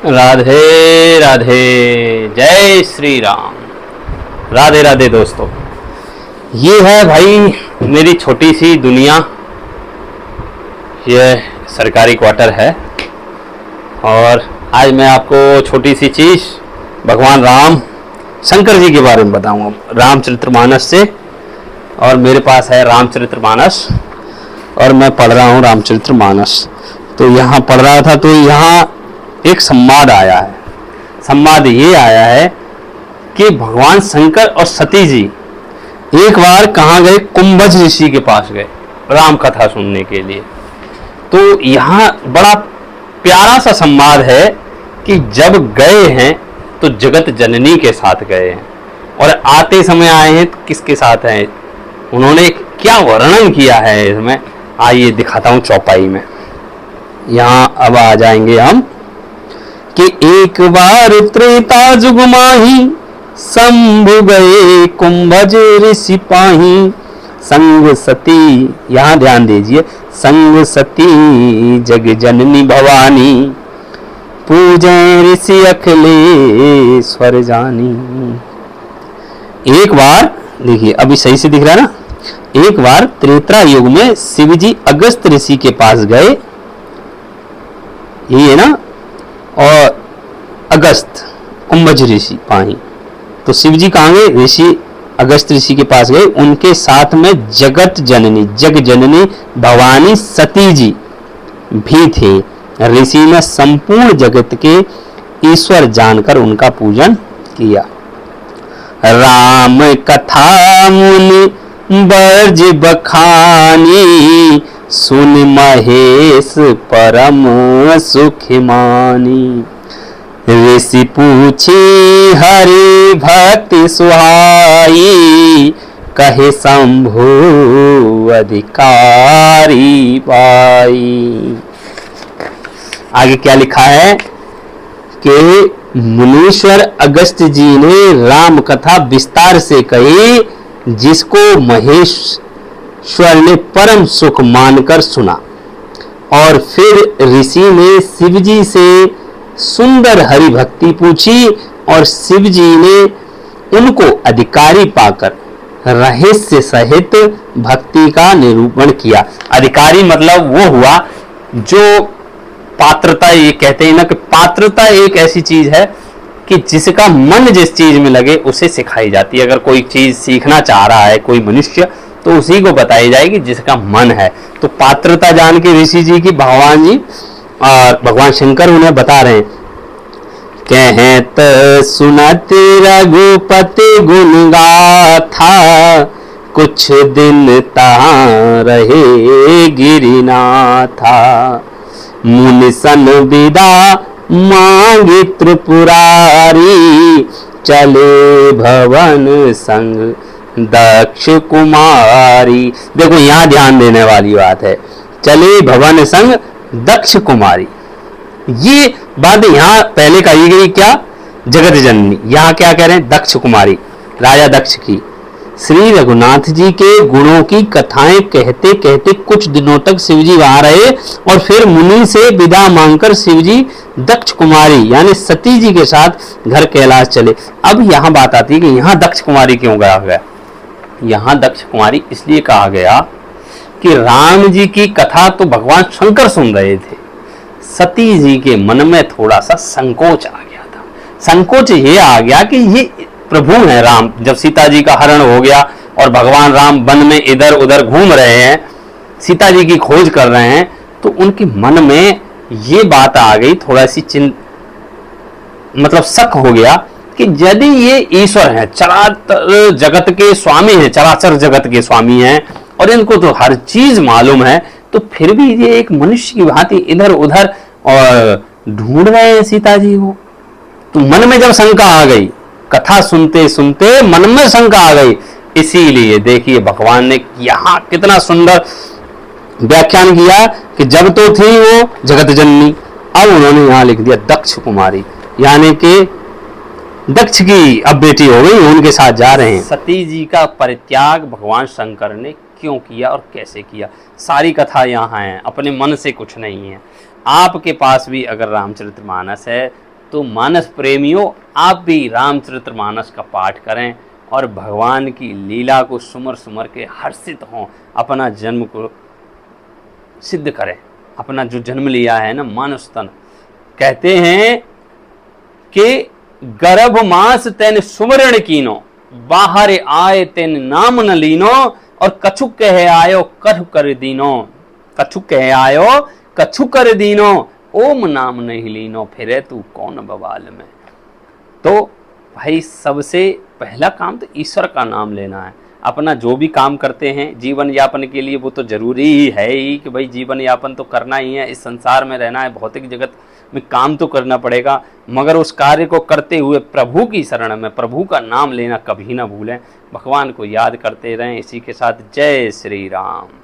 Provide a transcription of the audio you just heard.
राधे राधे, जय श्री राम। राधे राधे दोस्तों, ये है भाई मेरी छोटी सी दुनिया। यह सरकारी क्वार्टर है और आज मैं आपको छोटी सी चीज़ भगवान राम शंकर जी के बारे में बताऊंगा, रामचरितमानस से। और मेरे पास है रामचरितमानस और मैं पढ़ रहा हूँ रामचरितमानस। तो यहाँ पढ़ रहा था तो यहाँ एक संवाद आया है। संवाद ये आया है कि भगवान शंकर और सती जी एक बार कहाँ गए, कुंभज ऋषि के पास गए राम कथा सुनने के लिए। तो यहाँ बड़ा प्यारा सा संवाद है कि जब गए हैं तो जगत जननी के साथ गए हैं और आते समय आए हैं तो किसके साथ हैं, उन्होंने क्या वर्णन किया है इसमें। आइए दिखाता हूँ चौपाई में। यहाँ अब आ जाएंगे हम कि एक बार त्रेता जुग माही, शंभु गए कुंभज ऋषि पाही। संग सती, यहाँ ध्यान दीजिए, संग सती जग जननी भवानी, पूजय ऋषि अखिलेश्वर जानी। एक बार देखिए, अभी सही से दिख रहा है ना। एक बार त्रेता युग में शिव जी अगस्त ऋषि के पास गए, यही है ना, और अगस्त कुंभज ऋषि पाही। तो शिव जी कहाँ गए, ऋषि अगस्त ऋषि के पास गए। उनके साथ में जगत जननी, जग जननी भवानी सती जी भी थे। ऋषि ने संपूर्ण जगत के ईश्वर जानकर उनका पूजन किया। राम कथा मुनि बर्ज बखानी, सुन महेश परम सुख मानी। ऋषि पूछे हरि भक्ति सुहाई, कहे शंभु अधिकारी बाई। आगे क्या लिखा है कि मुनीश्वर अगस्त जी ने राम कथा विस्तार से कही, जिसको महेश्वर ने परम सुख मानकर सुना। और फिर ऋषि ने शिव जी से सुंदर हरि भक्ति पूछी और शिव जी ने उनको अधिकारी पाकर रहस्य सहित भक्ति का निरूपण किया। अधिकारी मतलब वो हुआ जो पात्रता, ये कहते हैं ना कि पात्रता एक ऐसी चीज है कि जिसका मन जिस चीज में लगे उसे सिखाई जाती है। अगर कोई चीज सीखना चाह रहा है कोई मनुष्य, तो उसी को बताई जाएगी जिसका मन है। तो पात्रता जान के ऋषि जी की भगवान जी और भगवान शंकर उन्हें बता रहे हैं, कहत सुनत रघुपति गुण गाथा, कुछ दिन तहाँ रहे गिरिनाथा। मुनि सन विदा मांगी त्रिपुरारी, चले भवन संग दक्ष कुमारी। देखो यहाँ ध्यान देने वाली बात है, चले भवन संग दक्ष कुमारी। ये बात यहाँ पहले कही गई क्या, जगत जननी। यहाँ क्या कह रहे हैं, दक्ष कुमारी, राजा दक्ष की। श्री रघुनाथ जी के गुणों की कथाएं कहते कहते कुछ दिनों तक शिवजी वहां रहे और फिर मुनि से विदा मांगकर शिवजी दक्ष कुमारी यानी सती जी के साथ घर कैलाश चले। अब यहाँ बात आती है कि यहाँ दक्ष कुमारी क्यों कहा गया। यहाँ दक्ष कुमारी इसलिए कहा गया कि राम जी की कथा तो भगवान शंकर सुन रहे थे, सती जी के मन में थोड़ा सा संकोच आ गया था। संकोच ये आ गया कि ये प्रभु हैं राम। जब सीता जी का हरण हो गया और भगवान राम वन में इधर उधर घूम रहे हैं, सीता जी की खोज कर रहे हैं, तो उनके मन में ये बात आ गई, थोड़ा सी मतलब शक हो गया कि यदि ये ईश्वर हैं, चराचर जगत के स्वामी हैं, चराचर जगत के स्वामी हैं और इनको तो हर चीज मालूम है, तो फिर भी ये एक मनुष्य की भांति इधर उधर और ढूंढ रहे हैं सीता जी को। तो मन में जब शंका आ गई, कथा सुनते सुनते मन में शंका आ गई, इसीलिए देखिए भगवान ने यहाँ कितना सुंदर व्याख्यान किया कि जब तो थी वो जगत जननी, अब उन्होंने यहाँ लिख दिया दक्ष कुमारी, यानी कि दक्ष की अब बेटी हो गई, उनके साथ जा रहे हैं। सती जी का परित्याग भगवान शंकर ने क्यों किया और कैसे किया, सारी कथा यहाँ है, अपने मन से कुछ नहीं है। आपके पास भी अगर रामचरितमानस है तो मानस प्रेमियों, आप भी रामचरितमानस का पाठ करें और भगवान की लीला को सुमर सुमर के हर्षित हों, अपना जन्म को सिद्ध करें, अपना जो जन्म लिया है ना मानुष तन। कहते हैं कि गर्भ मास तेन सुमरण कीनो, बाहर आए तेन नाम न लीनो, और कछु कहे आयो कछु कर दीनो, कछु कहे आयो कछु कर दीनो, ओम नाम नहीं लीनो, फिरे तू कौन बवाल में। तो भाई सबसे पहला काम तो ईश्वर का नाम लेना है। अपना जो भी काम करते हैं जीवन यापन के लिए वो तो जरूरी ही है ही कि भाई जीवन यापन तो करना ही है, इस संसार में रहना है, भौतिक जगत में काम तो करना पड़ेगा, मगर उस कार्य को करते हुए प्रभु की शरण में प्रभु का नाम लेना कभी ना भूलें, भगवान को याद करते रहें। इसी के साथ जय श्री राम।